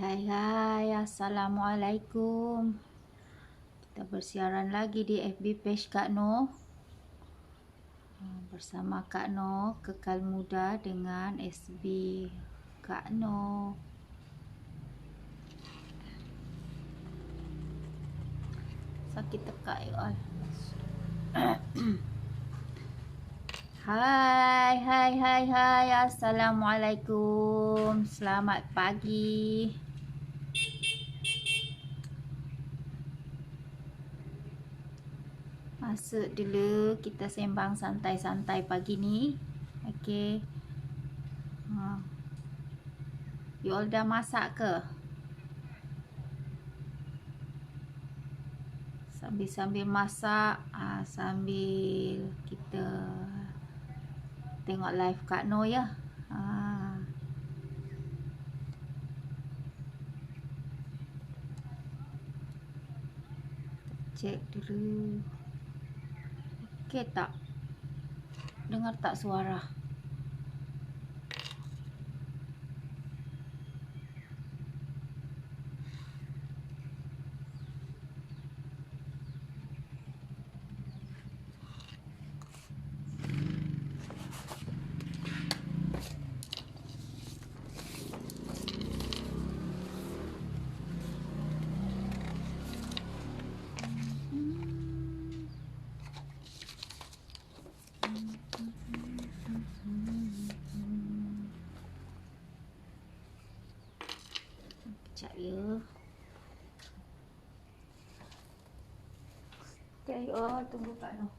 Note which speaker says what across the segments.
Speaker 1: Hai, Assalamualaikum. Kita bersiaran lagi di FB page Kak Noh. Bersama Kak Noh, Kekal Muda dengan SB Kak Noh. Sakit tekak ya all. Hai, Assalamualaikum. Selamat pagi. Masuk dulu, kita sembang santai-santai pagi ni. Okey. You all dah masak ke? Sambil masak, sambil kita tengok live Kak Noh ya. Cek dulu. Okey tak? Dengar tak suara? Sekejap ya. Okey, tunggu Kak Noh.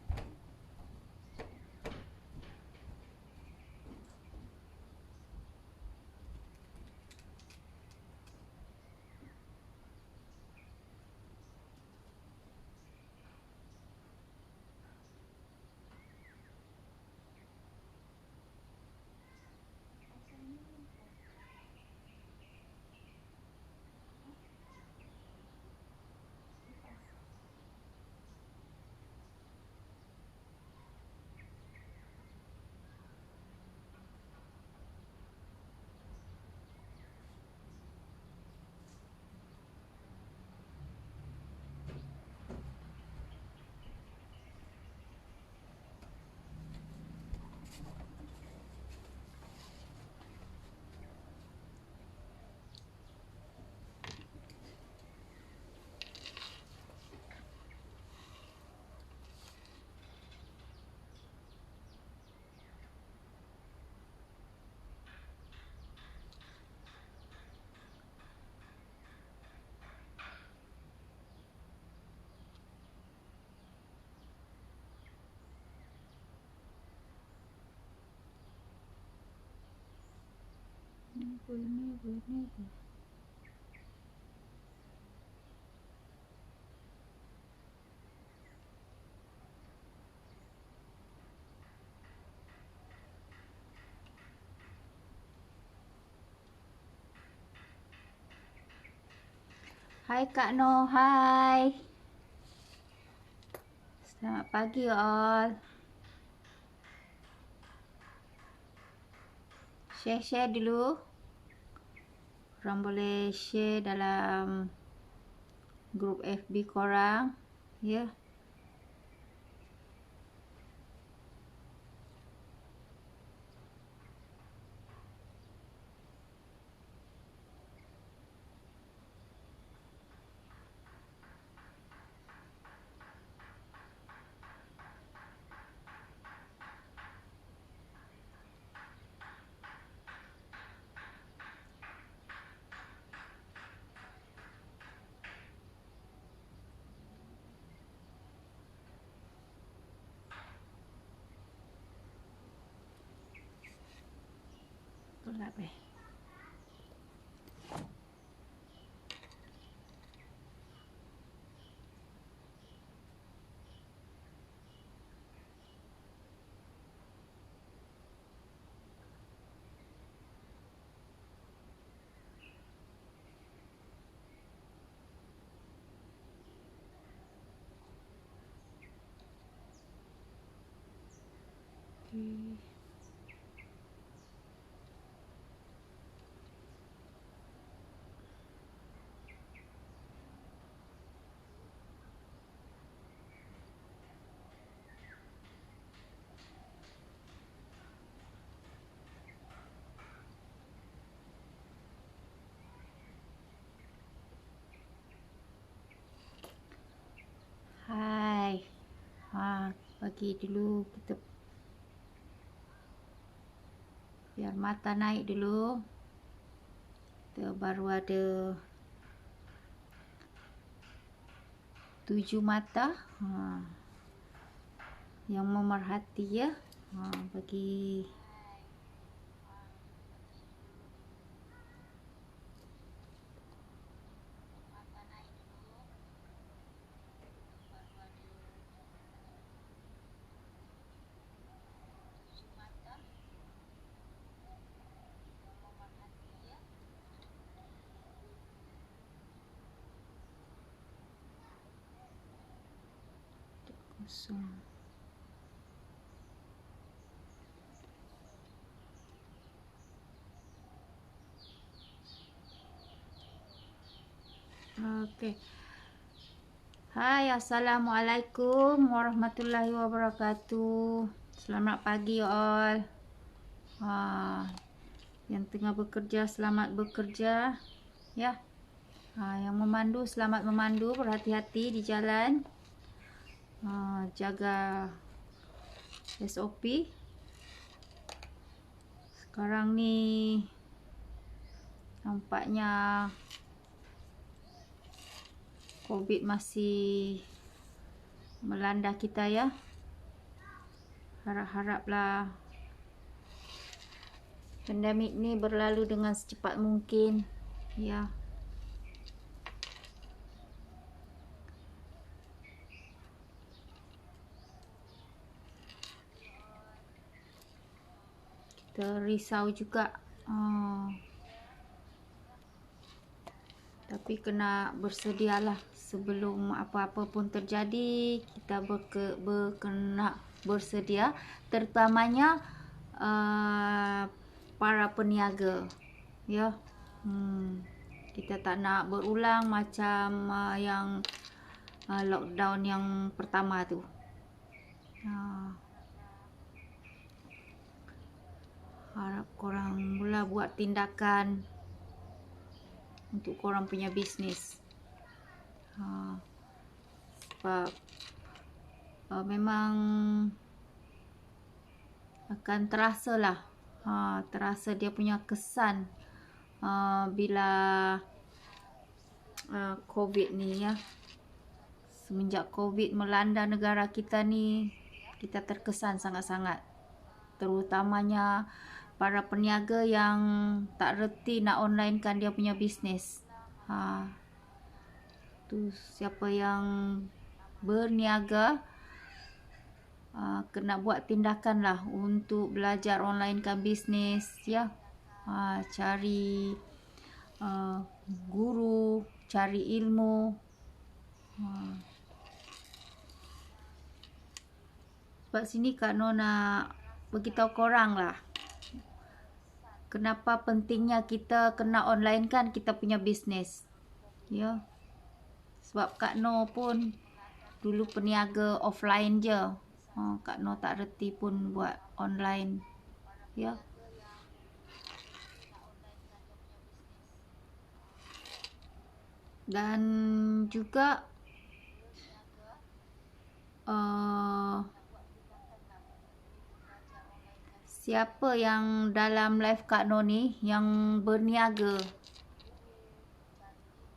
Speaker 1: Never. Hai Kak Noh, hai. Selamat pagi all. Share dulu. Korang boleh share dalam grup FB korang, ya. Tolak weh. Okay. bagi dulu kita, biar mata naik dulu. Kita baru ada 7 mata yang memerhati ya. Bagi kosong. Oke. Hai, assalamualaikum warahmatullahi wabarakatuh. Selamat pagi all. Yang tengah bekerja, selamat bekerja ya. Yang memandu, selamat memandu, berhati-hati di jalan. Jaga SOP. Sekarang ni nampaknya COVID masih melanda kita ya. Harap-haraplah pandemik ni berlalu dengan secepat mungkin ya. Kita risau juga, tapi kena bersedialah sebelum apa-apa pun terjadi. Kita kena bersedia, terutamanya para peniaga ya. Kita tak nak berulang macam yang lockdown yang pertama tu. Harap korang mula buat tindakan untuk korang punya bisnes. Sebab memang akan terasa lah, terasa dia punya kesan bila COVID ni ya. Semenjak COVID melanda negara kita ni, kita terkesan sangat-sangat, terutamanya para peniaga yang tak reti nak onlinekan dia punya bisnes. Tu siapa yang berniaga kena buat tindakan lah untuk belajar onlinekan bisnes ya. Cari guru, cari ilmu. Sebab sini Kak Noh nak beritahu korang lah, kenapa pentingnya kita kena online kan kita punya bisnes ya. Sebab Kak Noh pun dulu peniaga offline je. Kak Noh tak reti pun buat online ya. Dan juga siapa yang dalam live Kak Noh ni yang berniaga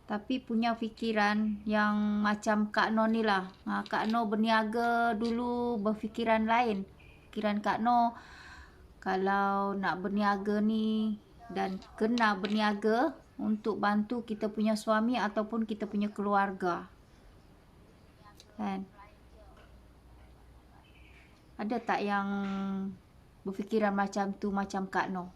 Speaker 1: tapi punya fikiran yang macam Kak Noh ni lah. Kak Noh berniaga dulu berfikiran lain. Fikiran Kak Noh kalau nak berniaga ni dan kena berniaga untuk bantu kita punya suami ataupun kita punya keluarga. Kan? Ada tak yang berfikiran macam tu macam Kak Noh?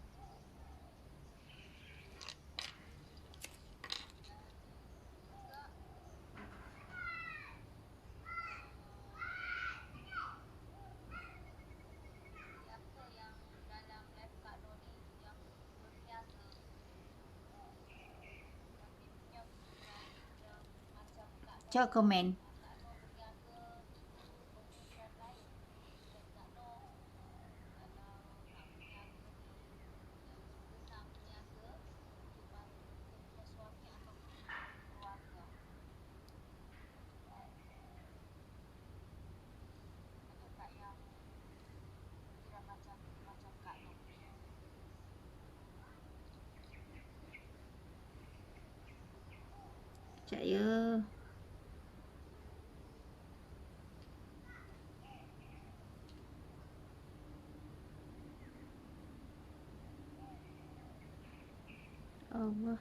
Speaker 1: Coba komen. Sekejap ya. Allah.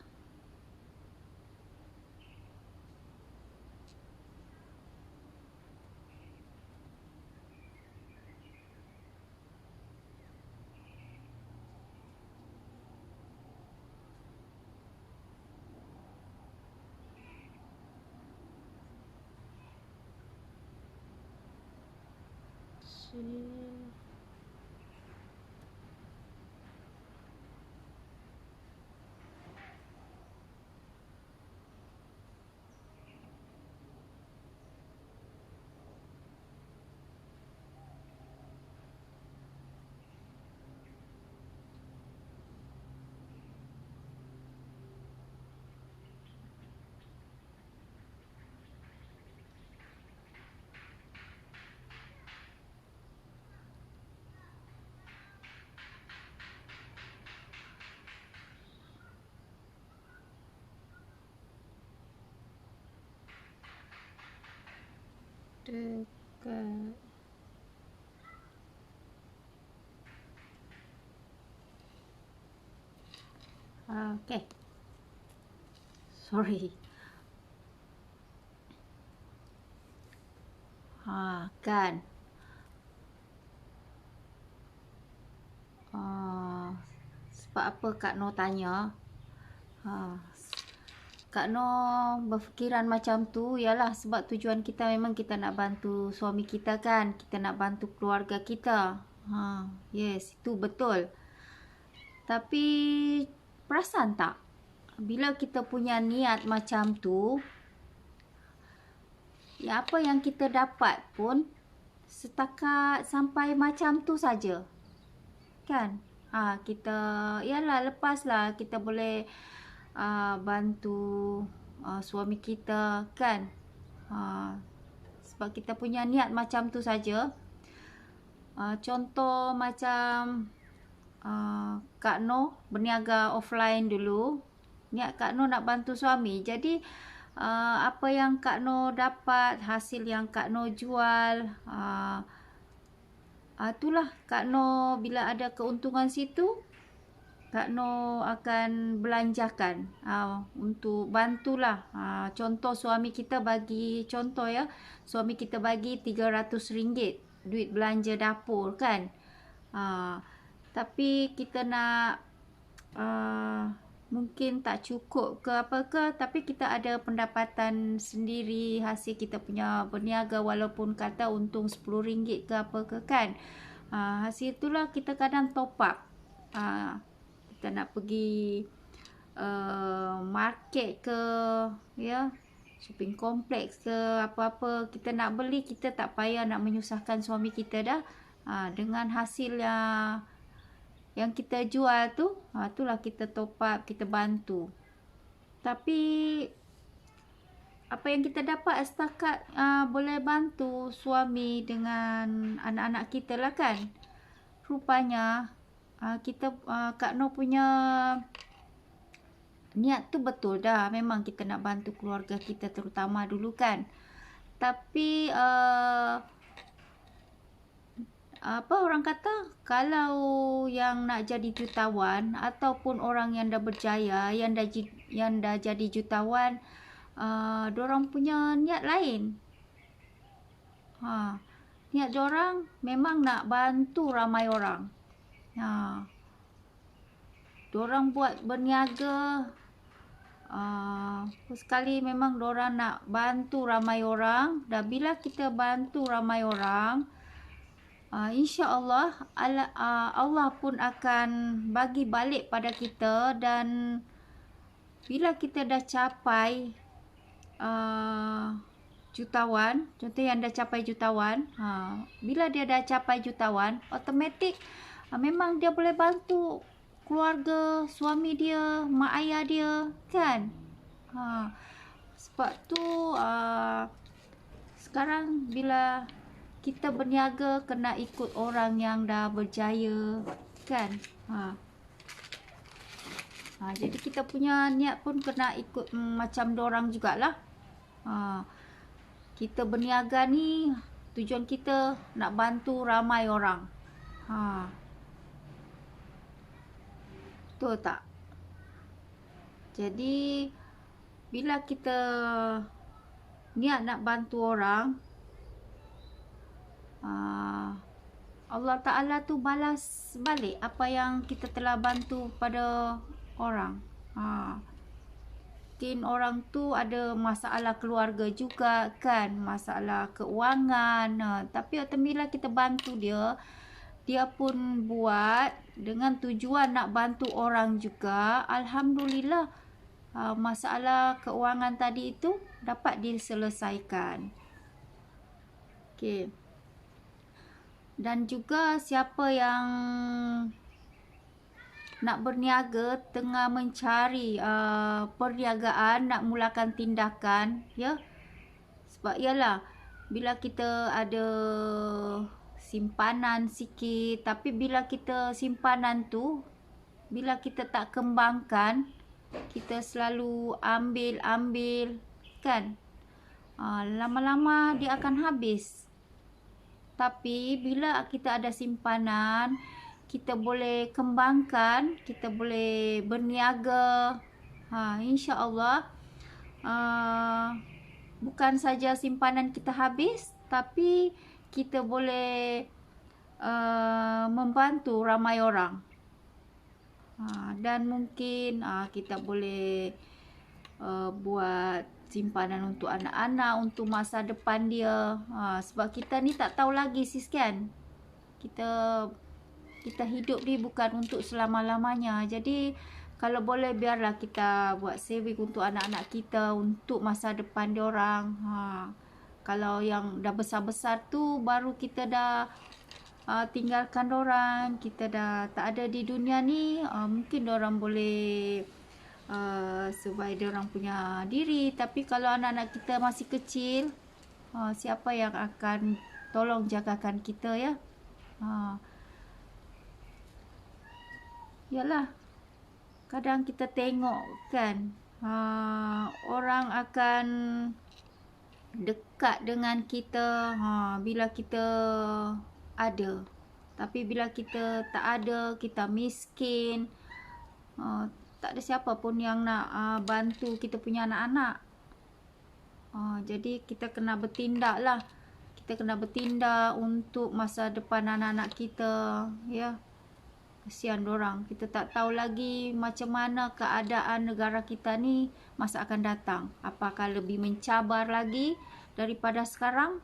Speaker 1: Dekat. Okay. Sorry. Kan. Sebab apa Kak Noh tanya? Kak Noh berfikiran macam tu ialah sebab tujuan kita memang kita nak bantu suami kita kan. Kita nak bantu keluarga kita. Yes, itu betul. Tapi perasan tak? Bila kita punya niat macam tu, ya apa yang kita dapat pun setakat sampai macam tu saja. Kan? Kita yalah lepaslah kita boleh bantu suami kita kan. Sebab kita punya niat macam tu saja. Contoh macam Kak Noh berniaga offline dulu. Niat Kak Noh nak bantu suami. Jadi apa yang Kak Noh dapat, hasil yang Kak Noh jual, itulah Kak Noh bila ada keuntungan situ, Kak Noh akan belanjakan untuk bantulah. Contoh suami kita bagi, contoh ya, suami kita bagi RM300 duit belanja dapur kan. Tapi kita nak mungkin tak cukup ke apa ke, tapi kita ada pendapatan sendiri hasil kita punya berniaga, walaupun kata untung RM10 ke apa ke kan. Hasil itulah kita kadang top up. Kita nak pergi market ke, ya, shopping kompleks ke apa-apa kita nak beli, kita tak payah nak menyusahkan suami kita dah. Dengan hasil yang kita jual tu, itulah kita top up, kita bantu. Tapi apa yang kita dapat setakat boleh bantu suami dengan anak-anak kita lah kan. Rupanya kita Kak Noh punya niat tu betul dah. Memang kita nak bantu keluarga kita terutama dulu kan. Tapi apa orang kata, kalau yang nak jadi jutawan ataupun orang yang dah berjaya, yang dah jadi jutawan, dorang punya niat lain. Niat dorang memang nak bantu ramai orang. Dorang buat berniaga, sekali memang dorang nak bantu ramai orang. Dan bila kita bantu ramai orang, insya-Allah Allah pun akan bagi balik pada kita. Dan bila kita dah capai jutawan, contoh yang dah capai jutawan, bila dia dah capai jutawan, automatik memang dia boleh bantu keluarga, suami dia, mak ayah dia kan. Sebab tu sekarang bila kita berniaga kena ikut orang yang dah berjaya kan. Jadi kita punya niat pun kena ikut macam dorang jugalah. Kita berniaga ni tujuan kita nak bantu ramai orang. Betul tak? Jadi bila kita niat nak bantu orang, Allah Ta'ala tu balas balik apa yang kita telah bantu pada orang. Mungkin orang tu ada masalah keluarga juga kan, masalah keuangan. Tapi apabila kita bantu dia, dia pun buat dengan tujuan nak bantu orang juga. Alhamdulillah, masalah keuangan tadi itu dapat diselesaikan. Okey. Dan juga siapa yang nak berniaga, tengah mencari perniagaan, nak mulakan tindakan, ya. Sebab ialah bila kita ada simpanan sikit, tapi bila kita simpanan tu, bila kita tak kembangkan, kita selalu ambil kan, lama-lama dia akan habis. Tapi bila kita ada simpanan, kita boleh kembangkan, kita boleh berniaga. InsyaAllah bukan saja simpanan kita habis, tapi kita boleh membantu ramai orang. Dan mungkin kita boleh buat simpanan untuk anak-anak, untuk masa depan dia. Sebab kita ni tak tahu lagi sis kan. Kita hidup ni bukan untuk selama-lamanya. Jadi kalau boleh biarlah kita buat saving untuk anak-anak kita, untuk masa depan diorang. Kalau yang dah besar-besar tu baru kita dah tinggalkan diorang, kita dah tak ada di dunia ni, mungkin diorang boleh supaya diorang punya diri. Tapi kalau anak-anak kita masih kecil, siapa yang akan tolong jagakan kita, ya? Yalah, kadang kita tengok kan, orang akan dekat dengan kita bila kita ada. Tapi bila kita tak ada, kita miskin, tak ada siapa pun yang nak bantu kita punya anak-anak. Jadi kita kena bertindak lah. Kita kena bertindak untuk masa depan anak-anak kita, ya. Kesian dorang. Kita tak tahu lagi macam mana keadaan negara kita ni masa akan datang. Apakah lebih mencabar lagi daripada sekarang?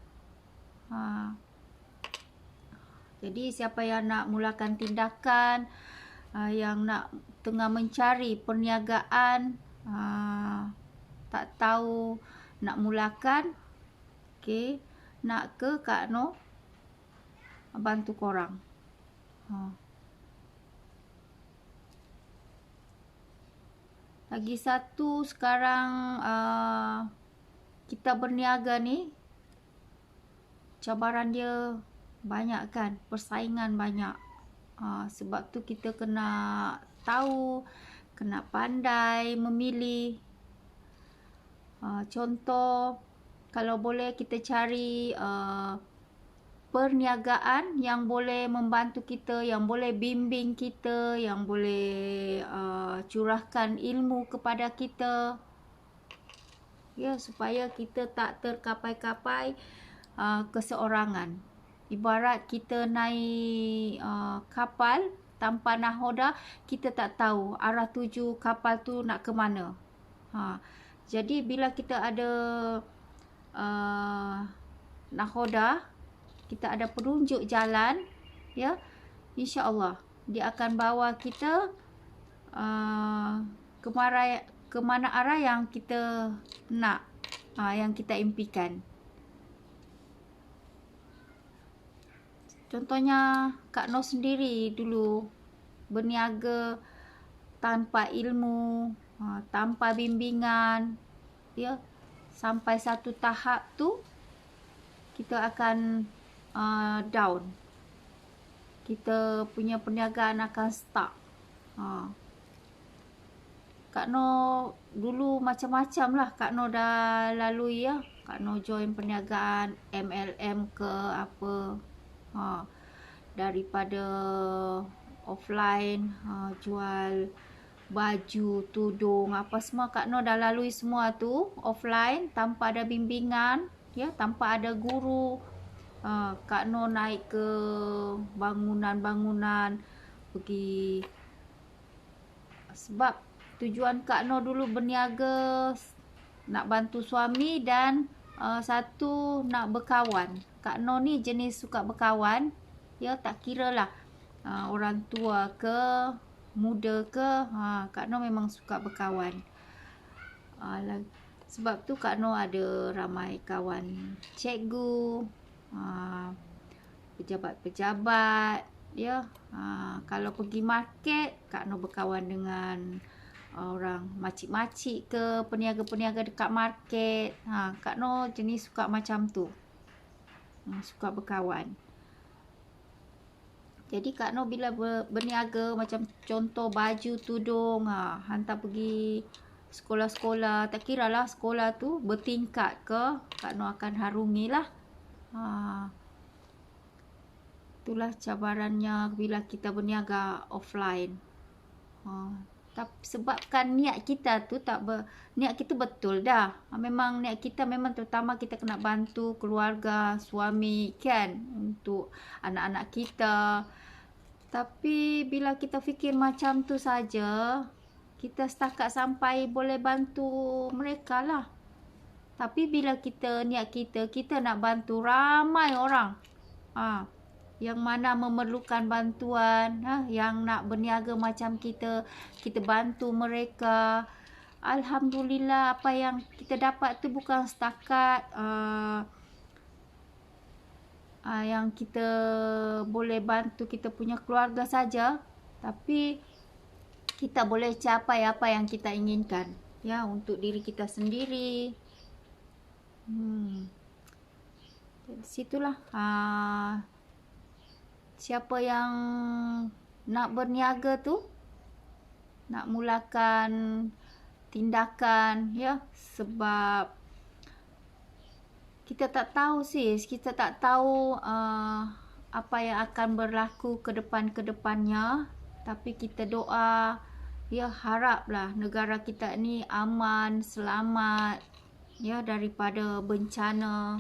Speaker 1: Jadi siapa yang nak mulakan tindakan, yang nak tengah mencari perniagaan, tak tahu nak mulakan, okey, nak ke Kak Noh bantu korang. Lagi satu, sekarang kita berniaga ni, cabaran dia banyak kan, persaingan banyak. Sebab tu kita kena tahu, kena pandai memilih. Contoh, kalau boleh kita cari perniagaan yang boleh membantu kita, yang boleh bimbing kita, yang boleh curahkan ilmu kepada kita, ya, supaya kita tak terkapai-kapai keseorangan. Ibarat kita naik kapal tanpa nahoda, kita tak tahu arah tuju kapal tu nak ke mana. Jadi bila kita ada nahoda, kita ada penunjuk jalan, ya, insya-Allah dia akan bawa kita ke mana arah yang kita nak, yang kita impikan. Contohnya Kak Noh sendiri dulu berniaga tanpa ilmu, tanpa bimbingan, ya, sampai satu tahap tu kita akan down. Kita punya perniagaan akan stuck. Kak Noh dulu macam-macam lah Kak Noh dah lalui ya. Kak Noh join perniagaan MLM ke apa. Daripada offline, jual baju, tudung, apa semua Kak Noh dah lalui semua tu offline tanpa ada bimbingan ya, tanpa ada guru. Kak Noh naik ke bangunan-bangunan pergi, sebab tujuan Kak Noh dulu berniaga nak bantu suami dan satu nak berkawan. Kak Noh ni jenis suka berkawan ya, tak kira lah orang tua ke muda ke, Kak Noh memang suka berkawan. Sebab tu Kak Noh ada ramai kawan cikgu, pejabat-pejabat ya. Kalau pergi market, Kak Noh berkawan dengan orang makcik-makcik ke peniaga-peniaga dekat market. Kak Noh jenis suka macam tu, suka berkawan. Jadi Kak Noh bila berniaga macam contoh baju, tudung, hantar pergi sekolah-sekolah, tak kira lah sekolah tu bertingkat ke, Kak Noh akan harungi lah. Itulah cabarannya bila kita berniaga offline. Tapi sebabkan niat kita tu niat kita betul dah. Memang niat kita memang terutama kita kena bantu keluarga, suami kan, untuk anak-anak kita. Tapi bila kita fikir macam tu saja, kita setakat sampai boleh bantu mereka lah. Tapi bila niat kita nak bantu ramai orang, yang mana memerlukan bantuan, yang nak berniaga macam kita bantu mereka. Alhamdulillah, apa yang kita dapat tu bukan setakat yang kita boleh bantu kita punya keluarga saja, tapi kita boleh capai apa yang kita inginkan ya, untuk diri kita sendiri. Situlah siapa yang nak berniaga tu, nak mulakan tindakan ya, sebab kita tak tahu kita tak tahu apa yang akan berlaku ke depannya. Tapi kita doa ya, haraplah negara kita ni aman, selamat ya, daripada bencana.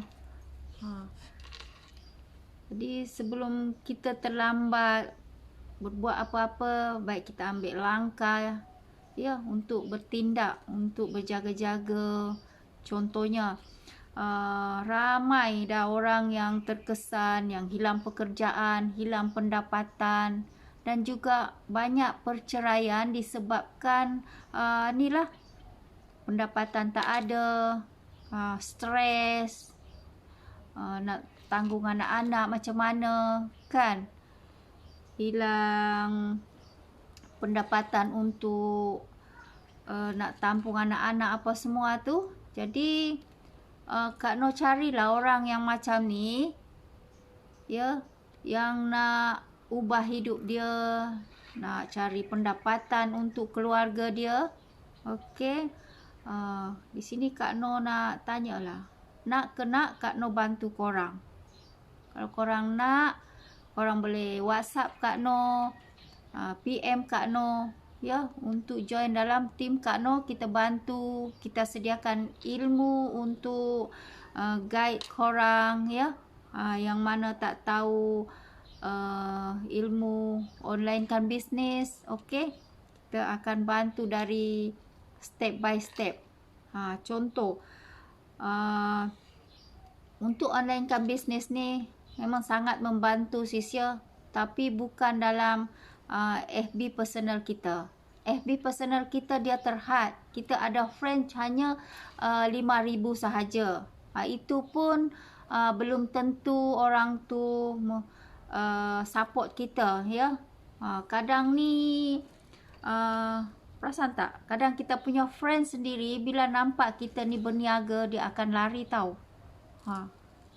Speaker 1: Jadi sebelum kita terlambat berbuat apa-apa, baik kita ambil langkah ya, untuk bertindak, untuk berjaga-jaga. Contohnya ramai dah orang yang terkesan, yang hilang pekerjaan, hilang pendapatan, dan juga banyak perceraian disebabkan inilah, pendapatan tak ada, stres, nak tanggung anak-anak macam mana kan, hilang pendapatan untuk nak tampung anak-anak apa semua tu. Jadi Kak Noh carilah orang yang macam ni ya, yang nak ubah hidup dia, nak cari pendapatan untuk keluarga dia. Okey, di sini Kak Noh nak tanyalah, nak Kak Noh bantu korang. Kalau korang nak, korang boleh WhatsApp Kak Noh, PM Kak Noh ya, untuk join dalam tim Kak Noh. Kita bantu, kita sediakan ilmu untuk guide korang ya, yang mana tak tahu ilmu online kan bisnes. Okey, kita akan bantu dari step by step. Contoh untuk online kan bisnes ni memang sangat membantu sisya, tapi bukan dalam FB personal kita. FB personal kita dia terhad. Kita ada friend hanya 5,000 sahaja. Itu pun belum tentu orang tu support kita ya. Kadang ni perasan tak, kadang kita punya friend sendiri bila nampak kita ni berniaga, dia akan lari tahu.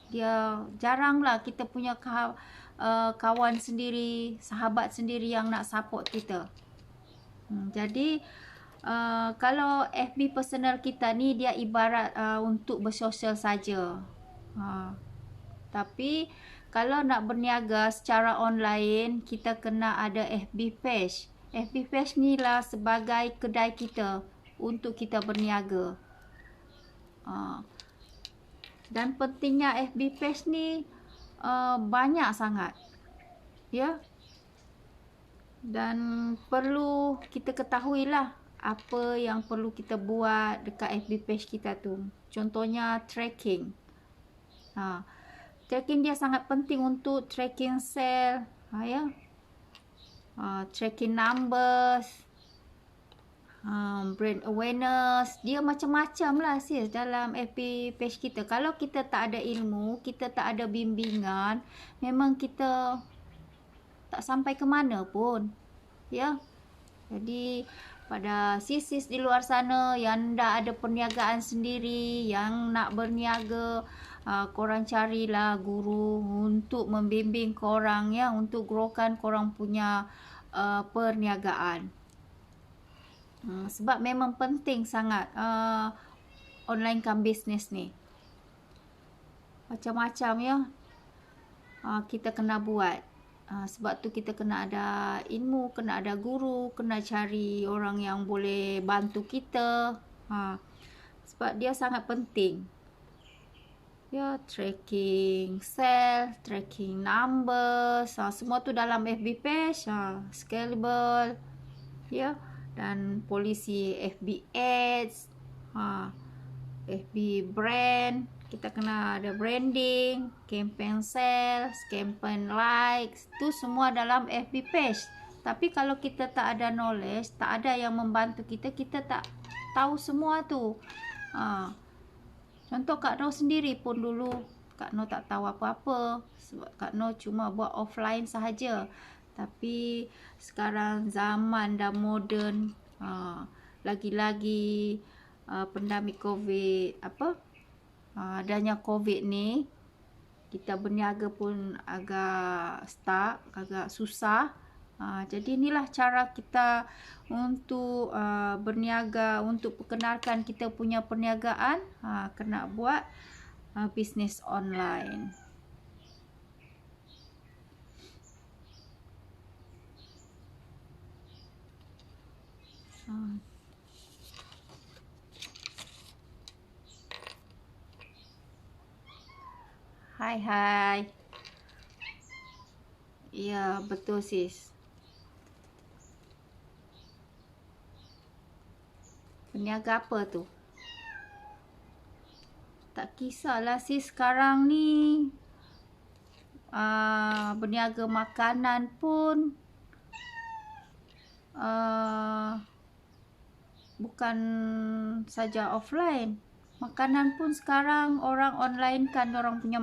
Speaker 1: Dia jaranglah kita punya kawan sendiri, sahabat sendiri yang nak support kita. Jadi Kalau FB personal kita ni dia ibarat untuk bersosial saja. Tapi kalau nak berniaga secara online, kita kena ada FB page. FB page ni lah sebagai kedai kita untuk kita berniaga. Dan pentingnya FB page ni banyak sangat. Ya. Dan perlu kita ketahui lah apa yang perlu kita buat dekat FB page kita tu. Contohnya tracking. Tracking dia sangat penting untuk tracking sale, ya. Tracking numbers, brand awareness, dia macam-macam lah sis dalam FB page kita. Kalau kita tak ada ilmu, kita tak ada bimbingan, memang kita tak sampai ke mana pun, ya. Jadi pada sis-sis di luar sana yang dah ada perniagaan sendiri, yang nak berniaga, korang carilah guru untuk membimbing korang, ya, untuk growkan korang punya perniagaan. Sebab memang penting sangat online come business ni. Macam-macam, ya, kita kena buat. Sebab tu kita kena ada ilmu, kena ada guru, kena cari orang yang boleh bantu kita. Sebab dia sangat penting. Ya, tracking sale, tracking numbers, semua tu dalam FB page, scalable, ya, dan polisi FB ads, FB brand. Kita kena ada branding, campaign sales, campaign likes, tu semua dalam FB page. Tapi kalau kita tak ada knowledge, tak ada yang membantu kita, kita tak tahu semua tu. Contoh Kak Noh sendiri pun dulu, Kak Noh tak tahu apa-apa. Sebab Kak Noh cuma buat offline sahaja. Tapi sekarang zaman dah moden, lagi-lagi pandemik COVID, adanya COVID ni, kita berniaga pun agak stuck, agak susah. Jadi inilah cara kita untuk berniaga, untuk perkenalkan kita punya perniagaan, kena buat bisnes online. Hai. Ya, betul sis. Berniaga apa tu? Tak kisahlah sis, sekarang ni berniaga makanan pun bukan saja offline. Makanan pun sekarang orang online kan orang punya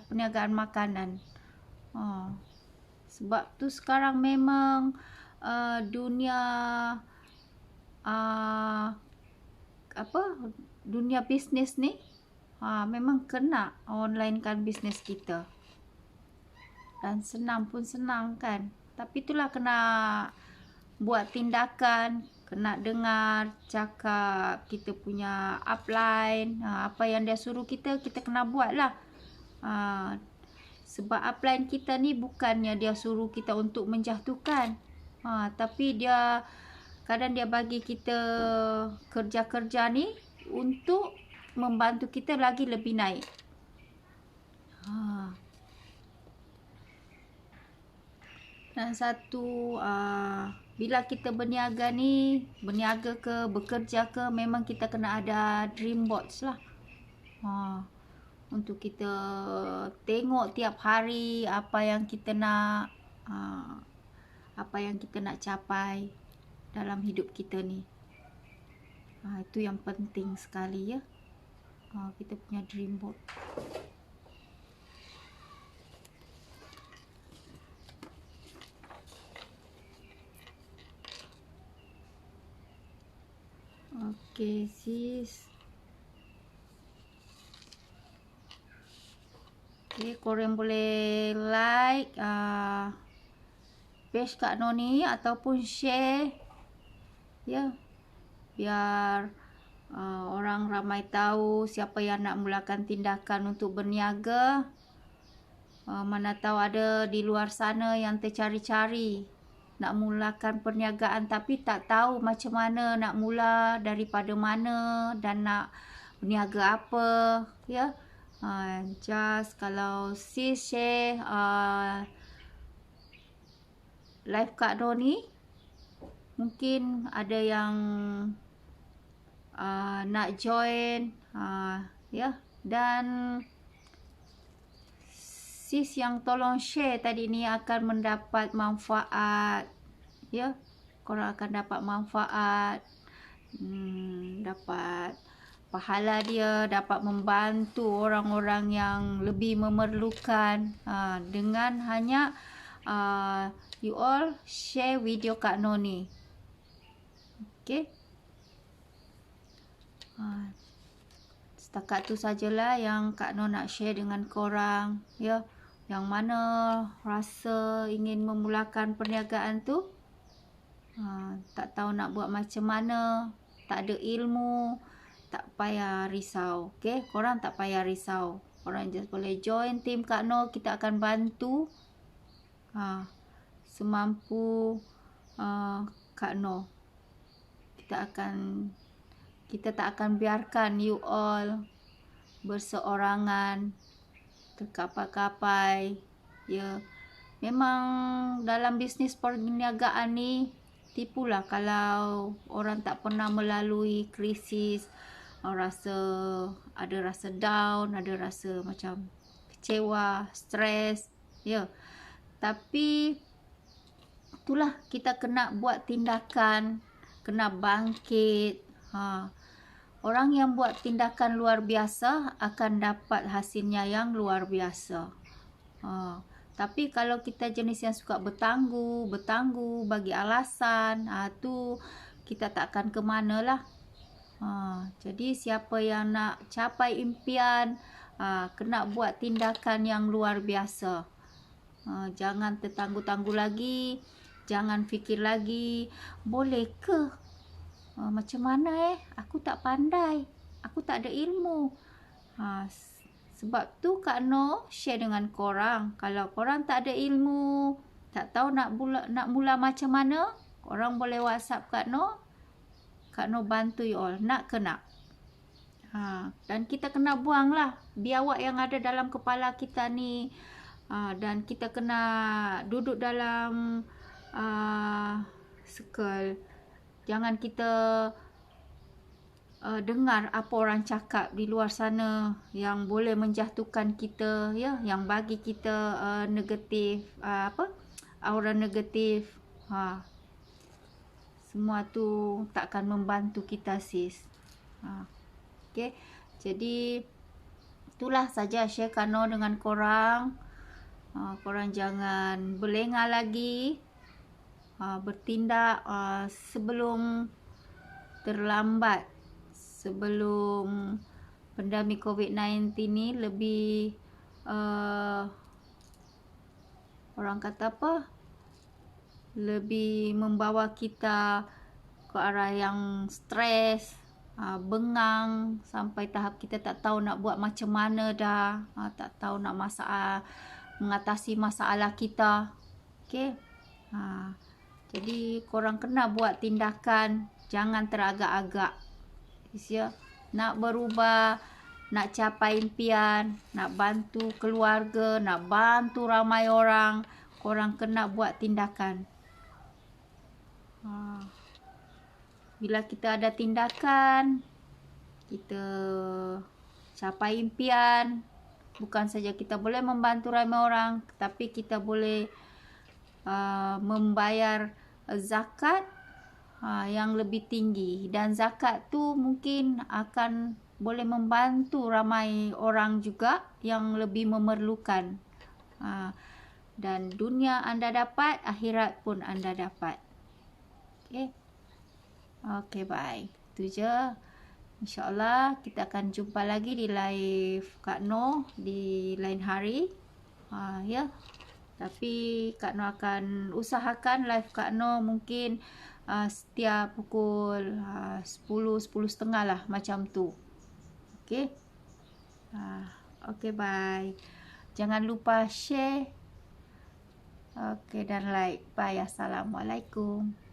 Speaker 1: perniagaan makanan. Sebab tu sekarang memang dunia dunia bisnes ni memang kena online kan bisnes kita. Dan senang pun senang kan. Tapi itulah kena buat tindakan, kena dengar cakap kita punya upline, apa yang dia suruh kita kena buat lah. Sebab upline kita ni bukannya dia suruh kita untuk menjatuhkan, tapi dia kadang dia bagi kita kerja-kerja ni untuk membantu kita lagi lebih naik. Dan satu, bila kita berniaga ni, berniaga ke, bekerja ke, memang kita kena ada dream boards lah. Untuk kita tengok tiap hari apa yang kita nak, apa yang kita nak capai dalam hidup kita ni. Itu yang penting sekali, ya. Kita punya dream board. Okey sis. Okey, korang boleh like page Kak Noh ni ataupun share, ya. biar orang ramai tahu siapa yang nak mulakan tindakan untuk berniaga. Mana tahu ada di luar sana yang tercari-cari nak mulakan perniagaan tapi tak tahu macam mana nak mula, daripada mana dan nak berniaga apa, ya. Just kalau sis share live Kak Noh ni, mungkin ada yang nak join, ya. Dan sis yang tolong share tadi ni akan mendapat manfaat, ya. Korang akan dapat manfaat, dapat pahala dia, dapat membantu orang-orang yang lebih memerlukan, dengan hanya you all share video Kak Noh ni. Okay. Setakat tu sajalah yang Kak Noh nak share dengan korang, ya. Yang mana rasa ingin memulakan perniagaan tu, tak tahu nak buat macam mana, tak ada ilmu, tak payah risau. Okay, korang tak payah risau. Korang just boleh join tim Kak Noh. Kita akan bantu semampu Kak Noh. Kita tak akan biarkan you all berseorangan, terkapai-kapai, ya. Memang dalam bisnes perniagaan ni, tipulah kalau orang tak pernah melalui krisis, ada rasa down, ada rasa macam kecewa, stres, ya. Tapi itulah, kita kena buat tindakan, kena bangkit. Orang yang buat tindakan luar biasa akan dapat hasilnya yang luar biasa. Tapi kalau kita jenis yang suka bertangguh, bagi alasan, tu kita tak akan ke mana lah. Jadi siapa yang nak capai impian, kena buat tindakan yang luar biasa. Jangan tertangguh-tangguh lagi, jangan fikir lagi, boleh ke? Macam mana aku tak pandai, aku tak ada ilmu. Sebab tu Kak Noh share dengan korang. Kalau korang tak ada ilmu, tak tahu nak mula macam mana, korang boleh WhatsApp Kak Noh. Kak Noh bantu you all. Nak ke nak? Dan kita kena buang lah biawak yang ada dalam kepala kita ni. Dan kita kena duduk dalam circle. Jangan kita dengar apa orang cakap di luar sana yang boleh menjatuhkan kita, ya, yang bagi kita negatif, aura negatif. Semua tu takkan membantu kita, sis. Okay. Jadi itulah saja share Kak Noh dengan korang. Korang jangan berlengah lagi, bertindak sebelum terlambat, sebelum pandemik COVID-19 ni lebih orang kata apa, lebih membawa kita ke arah yang stres, bengang, sampai tahap kita tak tahu nak buat macam mana dah, tak tahu nak mengatasi masalah kita. Okay. Jadi korang kena buat tindakan, jangan teragak-agak, ya. Nak berubah, nak capai impian, nak bantu keluarga, nak bantu ramai orang, korang kena buat tindakan. Bila kita ada tindakan, kita capai impian. Bukan saja kita boleh membantu ramai orang, tapi kita boleh membayar zakat yang lebih tinggi. Dan zakat tu mungkin akan boleh membantu ramai orang juga yang lebih memerlukan. Dan dunia anda dapat, akhirat pun anda dapat. Okay, bye. Itu je. InsyaAllah kita akan jumpa lagi di live Kak Noh di lain hari. Ya. Tapi Kak Noh akan usahakan live Kak Noh mungkin setiap pukul 10-10.30 lah, macam tu. Okay. Okay, bye. Jangan lupa share, okay, dan like. Bye. Assalamualaikum.